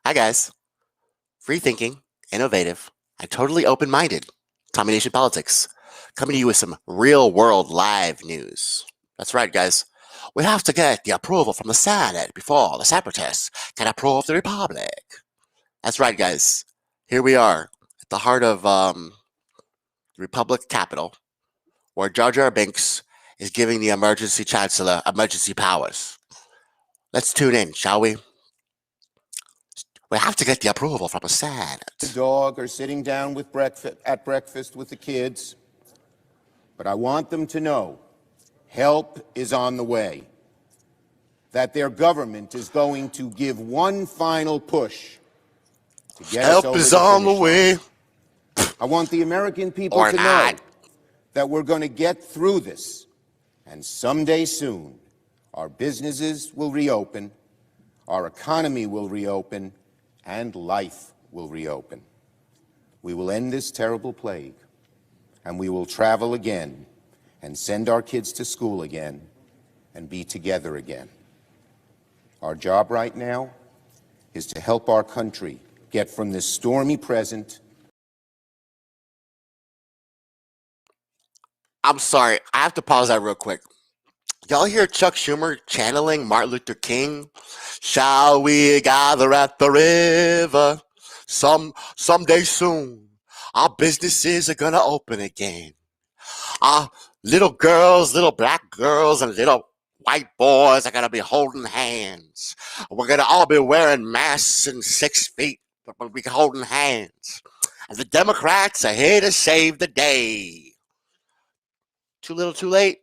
Hi, guys. Free thinking, innovative, and totally open minded. Combination Politics. Coming to you with some real world live news. That's right, guys. We have to get the approval from the Senate before the separatists can approve the Republic. That's right, guys. Here we are at the heart of the Republic capital, where Jar Jar Binks is giving the emergency chancellor emergency powers. Let's tune in, shall we? We have to get the approval from the Senate. The dog or sitting down with breakfast with the kids. But I want them to know help is on the way. That their government is going to give one final push to get us over Help is on the finish way. line. I want the American people Or to know not. that we're going to get through this. And someday soon, our businesses will reopen, our economy will reopen, and life will reopen. We will end this terrible plague, and we will travel again, and send our kids to school again, and be together again. Our job right now is to help our country get from this stormy present. I'm sorry, I have to pause that real quick. Y'all hear Chuck Schumer channeling Martin Luther King? Shall we gather at the river? Someday soon, our businesses are gonna open again. Our little girls, little black girls, and little white boys are gonna be holding hands. We're gonna all be wearing masks and 6 feet, but we'll be holding hands. And the Democrats are here to save the day. Too little, too late.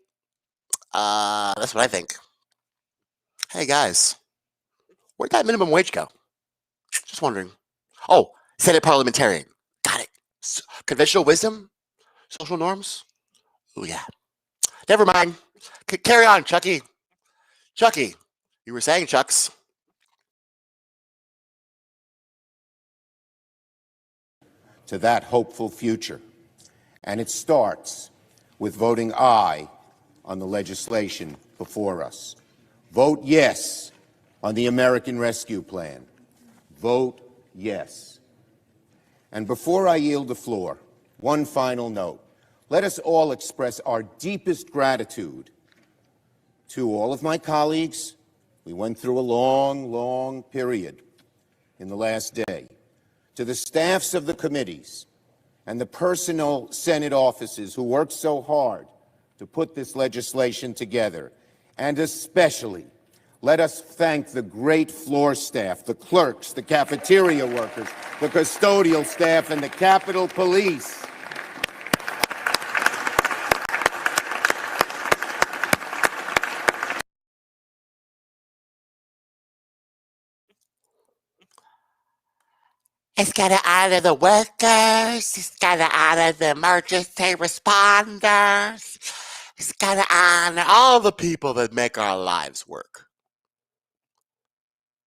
That's what I think. Hey guys, where'd that minimum wage go? Just wondering. Oh, Senate parliamentarian. Got it. Conventional wisdom? Social norms? Oh yeah. Never mind. Carry on, Chucky. Chucky, you were saying, Chucks. To that hopeful future. And it starts with voting aye on the legislation before us. Vote yes on the American Rescue Plan. Vote yes. And before I yield the floor, one final note. Let us all express our deepest gratitude to all of my colleagues. We went through a long period in the last day. To the staffs of the committees and the personal Senate offices who worked so hard to put this legislation together. And especially, let us thank the great floor staff, the clerks, the cafeteria workers, the custodial staff, and the Capitol Police. It's got to honor the workers. It's got to honor the emergency responders. It's got to honor all the people that make our lives work.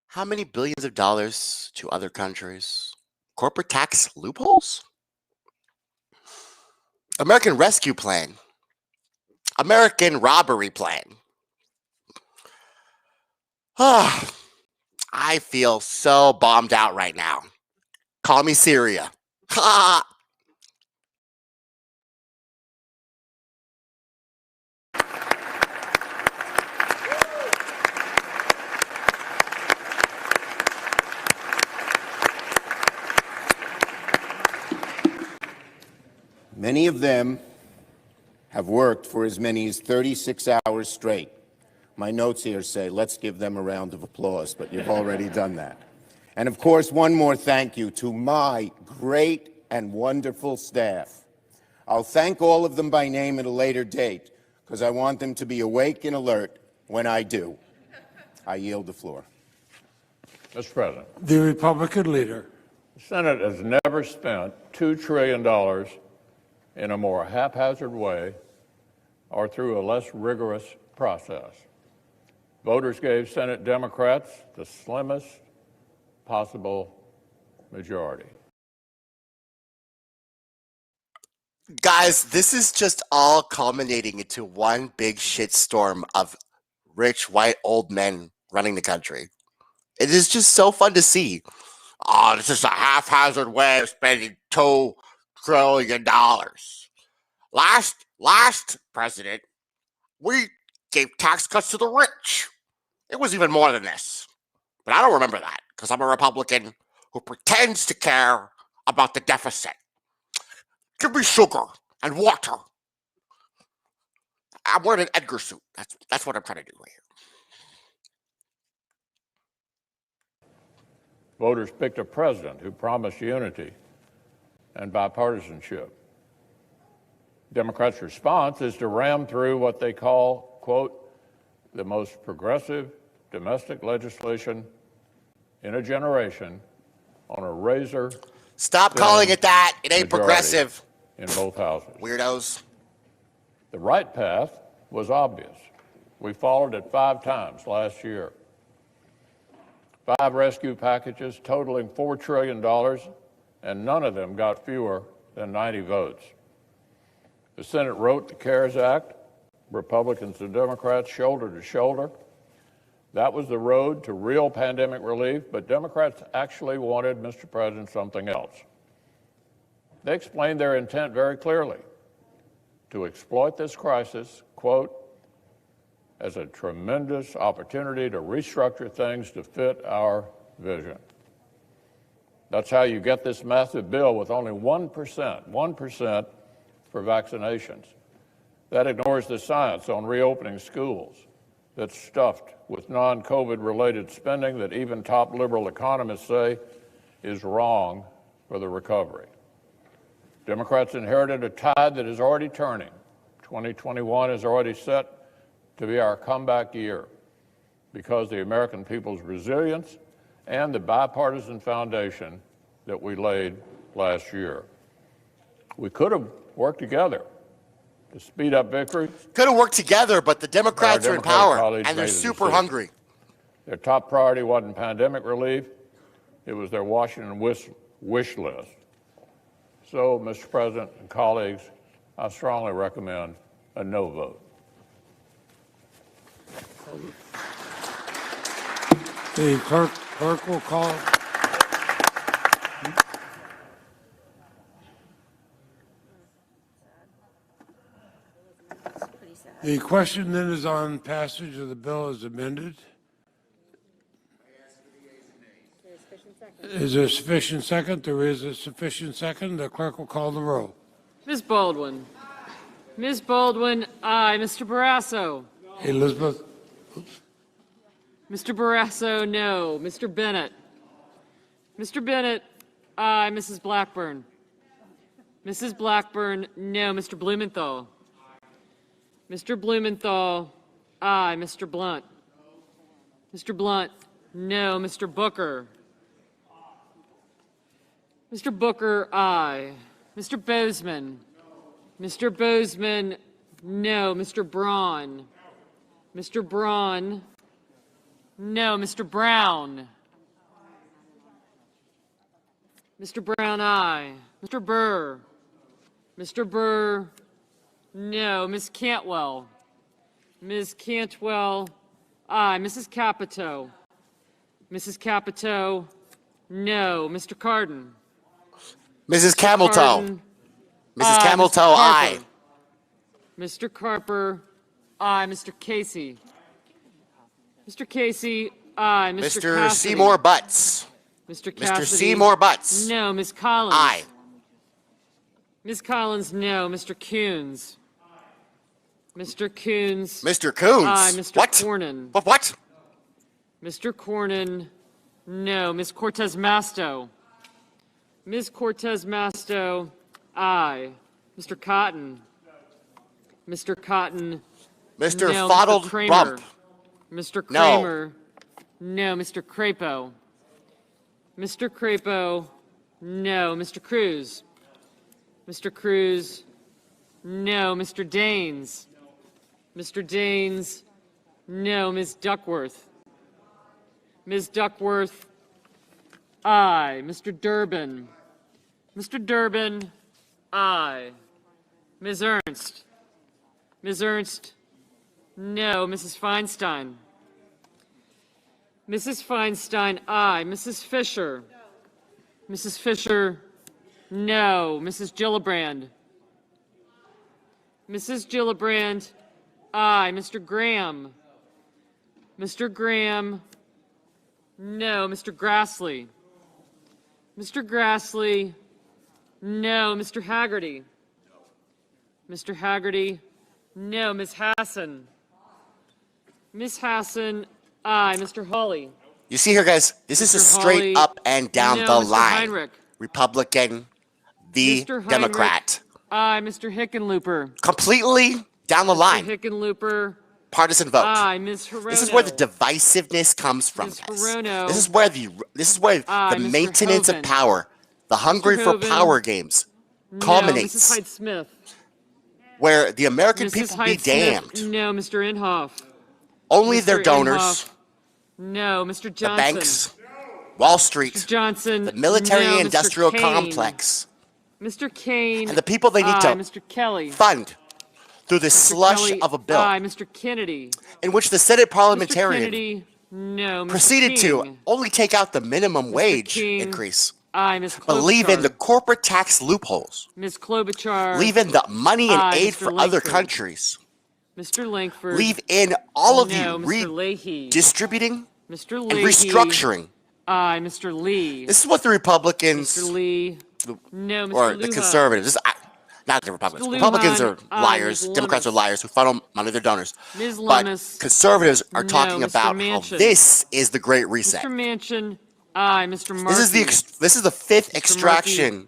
How many billions of dollars to other countries? Corporate tax loopholes? American Rescue Plan. American Robbery Plan. I feel so bombed out right now. Call me Syria. Many of them have worked for as many as 36 hours straight. My notes here say, let's give them a round of applause, but you've already done that. And of course, one more thank you to my great and wonderful staff. I'll thank all of them by name at a later date, because I want them to be awake and alert when I do. I yield the floor. Mr. President, The Republican leader. the Senate has never spent $2 trillion in a more haphazard way or through a less rigorous process. Voters gave Senate Democrats the slimmest possible majority. Guys, this is just all culminating into one big shitstorm of rich white old men running the country. It is just so fun to see. Oh, this is a haphazard way of spending $2 trillion. Last president, we gave tax cuts to the rich. It was even more than this. But I don't remember that because I'm a Republican who pretends to care about the deficit. Give me sugar and water. I'm wearing an Edgar suit. That's what I'm trying to do right here. Voters picked a president who promised unity and bipartisanship. Democrats' response is to ram through what they call, quote, the most progressive domestic legislation in a generation on a razor. Stop calling it that. It ain't progressive. In both houses. Weirdos. The right path was obvious. We followed it 5 times last year. 5 rescue packages totaling $4 trillion, and none of them got fewer than 90 votes. The Senate wrote the CARES Act, Republicans and Democrats shoulder to shoulder. That was the road to real pandemic relief, but Democrats actually wanted, Mr. President, something else. They explained their intent very clearly, to exploit this crisis, quote, as a tremendous opportunity to restructure things to fit our vision. That's how you get this massive bill with only 1% for vaccinations. That ignores the science on reopening schools that's stuffed with non-COVID related spending that even top liberal economists say is wrong for the recovery. Democrats inherited a tide that is already turning. 2021 is already set to be our comeback year because the American people's resilience and the bipartisan foundation that we laid last year. We could have worked together to speed up victory. Could have worked together, but the Democrats are in power, and they're super hungry. Their top priority wasn't pandemic relief. It was their Washington wish list. So, Mr. President and colleagues, I strongly recommend a no vote. The clerk will call. The question then is on passage of the bill as amended. Is there a sufficient second? There is a sufficient second. The clerk will call the roll. Ms. Baldwin. Ms. Baldwin, aye. Mr. Barrasso. Elizabeth. Mr. Barrasso, no. Mr. Bennett. Mr. Bennett, aye. Mrs. Blackburn. Mrs. Blackburn, no. Mr. Blumenthal. Mr. Blumenthal, aye. Mr. Blunt. Mr. Blunt, no. Mr. Booker. Mr. Booker, aye. Mr. Bozeman. Mr. Bozeman, no. Mr. Braun. Mr. Braun, no. Mr. Brown. Mr. Brown, aye. Mr. Burr. Mr. Burr, no. Ms. Cantwell. Ms. Cantwell, aye. Mrs. Capito. Mrs. Capito, no. Mr. Cardin. Mrs. Cameltoe. Mrs. Cameltoe, aye. Mr. Carper, aye. Mr. Casey. Mr. Casey, aye. Mr. Cassidy. Seymour Butts. Mr. Cassidy. Mr. Seymour Butts. No. Ms. Collins. Aye. Ms. Collins, no. Mr. Coons. Mr. Coons. Mr. Coons. Aye. Mr. What? Cornyn. What? Mr. Cornyn, no. Ms. Cortez Masto. Ms. Cortez Masto, aye. Mr. Cotton. Mr. Cotton. Mr. No. Fottled Mr. Kramer. Rump. Mr. No. Kramer. No. Mr. Crapo. Mr. Crapo. No. Mr. Cruz. Mr. Cruz. No. Mr. Daines. Mr. Daines. No. Ms. Duckworth. Ms. Duckworth. Aye. Mr. Durbin. Mr. Durbin. Aye. Ms. Ernst. Ms. Ernst. No. Mrs. Feinstein. Mrs. Feinstein. Aye. Mrs. Fisher. Mrs. Fisher, no. Mrs. Gillibrand. Mrs. Gillibrand, aye. Mr. Graham. Mr. Graham, no. Mr. Grassley. Mr. Grassley, no. Mr. Haggerty. Mr. Haggerty, no. Ms. Hassan. Ms. Hassan, aye. Mr. Hawley. You see here, guys, this is a Mr. straight Hawley, up and down no. the Mr. line. Heinrich. Republican, the Mr. Heinrich, Democrat. aye. Mr. Hickenlooper. Completely down the Mr. line. Hickenlooper, Partisan vote. aye. Ms. Hirono. This is where the divisiveness comes from, Ms. guys. Hirono. This is where Aye, the Mr. maintenance Hoven. of power, the hungry for Hoven. power games, No. culminates. Mrs. Hyde-Smith. Where the American Mrs. people be Hyde-Smith, damned. no. Mr. Inhofe. Only Mr. their donors, Inhofe, no. Mr. the Johnson. banks, Wall Street, Mr. Johnson, the military no. industrial Mr. Kane. complex, Mr. Kane, and the people they need aye. to Mr. Kelly. fund through this Mr. slush Kelly, of a bill aye. Mr. Kennedy. in which the Senate Mr. parliamentarian Kennedy, no. Mr. proceeded to King. only take out the minimum wage King. increase, Aye. Ms. but leave in Klobuchar. the corporate tax loopholes, Ms. Klobuchar. leave in the money and Aye, aid Mr. for other Langford. countries, Mr. Langford. leave in all of no. the Mr. Leahy. redistributing Mr. and Leahy. restructuring. Aye. Mr. Lee. This is what the Republicans Mr. Lee. No. Mr. or the Lujan. conservatives, not the Republicans. Mr. Republicans Lujan. are liars. Ms. Democrats are Lummis. liars who funnel money to their donors. Ms. But Lummis. conservatives are No, talking Mr. about how Manchin. this is the Great Reset. Mr. Manchin. Aye. Mr. Markey. This is the fifth Mr. extraction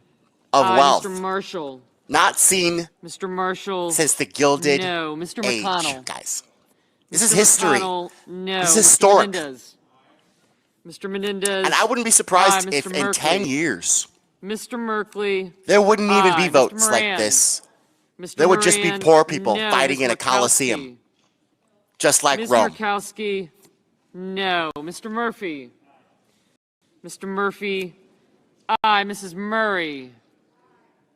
of Aye. wealth, Mr. Marshall. not seen Mr. Marshall. since the Gilded No. Mr. Age, McConnell. guys. This Mr. is history, McConnell, no. This is Mr. historic. Menendez. Mr. Menendez. and I wouldn't be surprised Aye, if Mr. in Merkley. 10 years Mr. Merkley. there wouldn't even be Aye, Mr. votes like Moran. this. Mr. There would just be Moran, poor people no. fighting in Ms. a coliseum, Murkowski. just like Ms. Rome. Murkowski, no. Mr. Murphy. Mr. Murphy, aye. Mrs. Murray.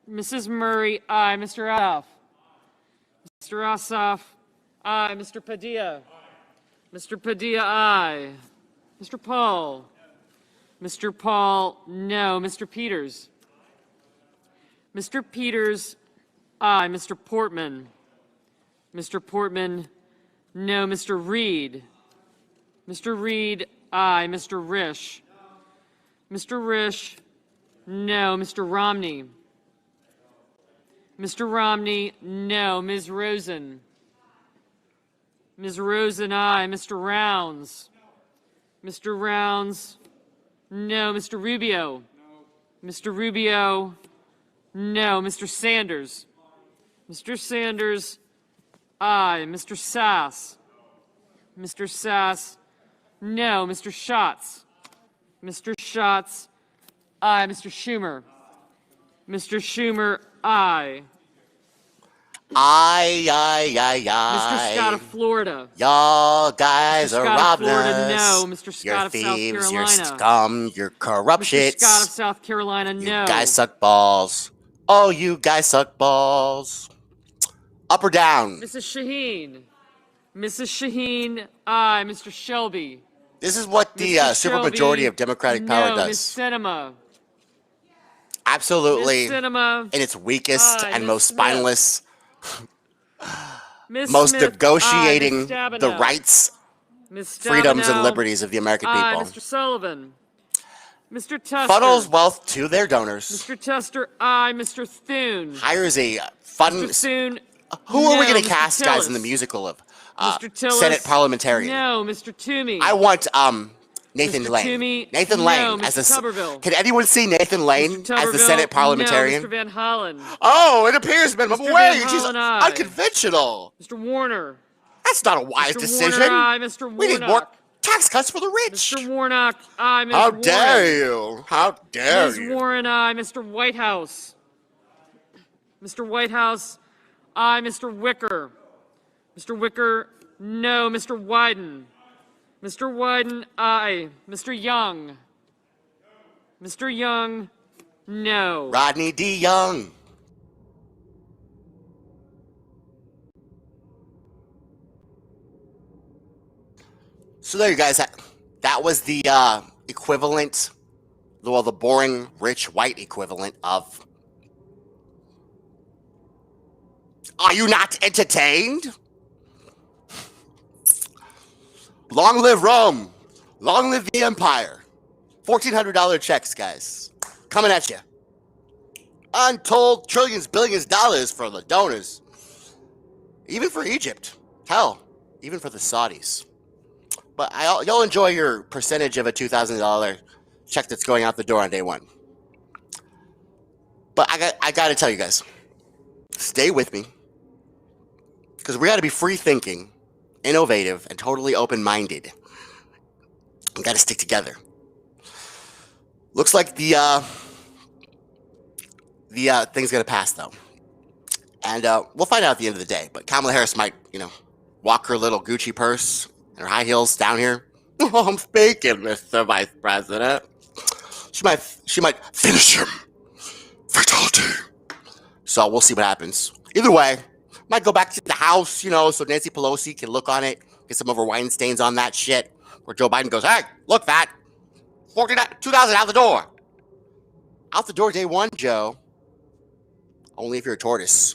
Mrs. Murray, aye. Mr. Ossoff. Mr. Ossoff, aye. Mr. Padilla. Mr. Padilla, aye. Mr. Paul. Mr. Paul, no. Mr. Peters. Mr. Peters, aye. Mr. Portman. Mr. Portman, no. Mr. Reed. Mr. Reed, aye. Mr. Risch. Mr. Risch, no. Mr. Romney. Mr. Romney, no. Ms. Rosen. Ms. Rosen, aye. Mr. Rounds. Mr. Rounds, no. Mr. Rubio. Mr. Rubio, no. Mr. Sanders. Mr. Sanders, aye. Mr. Sass. Mr. Sass, no. Mr. Schatz. Mr. Schatz, aye. Mr. Schumer. Mr. Schumer, aye. Aye. Mr. Scott of Florida. Y'all guys Mr. are Scott of robbing Florida, us. no. Mr. Scott You're of South thieves, you're Carolina. scum, you're corrupt Mr. shits. Scott of South Carolina, You no. guys suck balls. Oh, you guys suck balls. Up or down? Mrs. Shaheen. Mrs. Shaheen, aye. Mr. Shelby. This is what the Mr. supermajority Shelby, of Democratic power no. Ms. does. Cinema. Absolutely, Ms. Cinema. in its weakest Aye, and Ms. most Smith. spineless, Ms. most Smith, negotiating aye. Ms. Stabenow. the rights, Ms. freedoms, and Stabenow, liberties of the American aye. people. Mr. Sullivan. Mr. Tester. Funnels wealth to their donors. Mr. Tester, aye. Mr. Thune. Hires a fun. Mr. Thune. Who are we no. going to Mr. cast, guys, in the Tillis. musical of Mr. Tillis. Senate parliamentarian? No. Mr. Toomey. I want Nathan Mr. Lane. Toomey, Nathan no. Lane Mr. as the. Tuberville. Can anyone see Nathan Lane Mr. as the Tuberville, Senate parliamentarian? No. Mr. Van Hollen. Oh, it appears minimum Mr. Van wage. He's Hollen, aye. unconventional. Mr. Warner. That's not a wise Mr. decision. Warner, aye. Mr. We need more Warnock. tax cuts for the rich. Mr. Warnock, aye. Ms. How Warren. dare you? How dare Ms. you? Warren, aye. Mr. Whitehouse. Mr. Whitehouse, aye. Mr. Wicker. Mr. Wicker, no. Mr. Wyden. Mr. Wyden, aye. Mr. Young. Mr. Young, no. Rodney D. Young. So there you guys. That was the equivalent the boring, rich, white equivalent of. Are you not entertained? Long live Rome. Long live the empire. $1,400 checks, guys. Coming at you. Untold trillions, billions of dollars for the donors. Even for Egypt. Hell, even for the Saudis. But you'll enjoy your percentage of a $2,000 check that's going out the door on day one. But I got to tell you guys, stay with me. Because we got to be free thinking, innovative, and totally open-minded. We got to stick together. Looks like the thing's going to pass, though. And we'll find out at the end of the day. But Kamala Harris might, walk her little Gucci purse and her high heels down here. Oh, I'm speaking, Mr. Vice President. She might finish him. Fatality. So we'll see what happens. Either way, might go back to the House, so Nancy Pelosi can look on it, get some of her wine stains on that shit. Where Joe Biden goes, hey, look, fat. 2,000 out the door. Out the door day one, Joe. Only if you're a tortoise.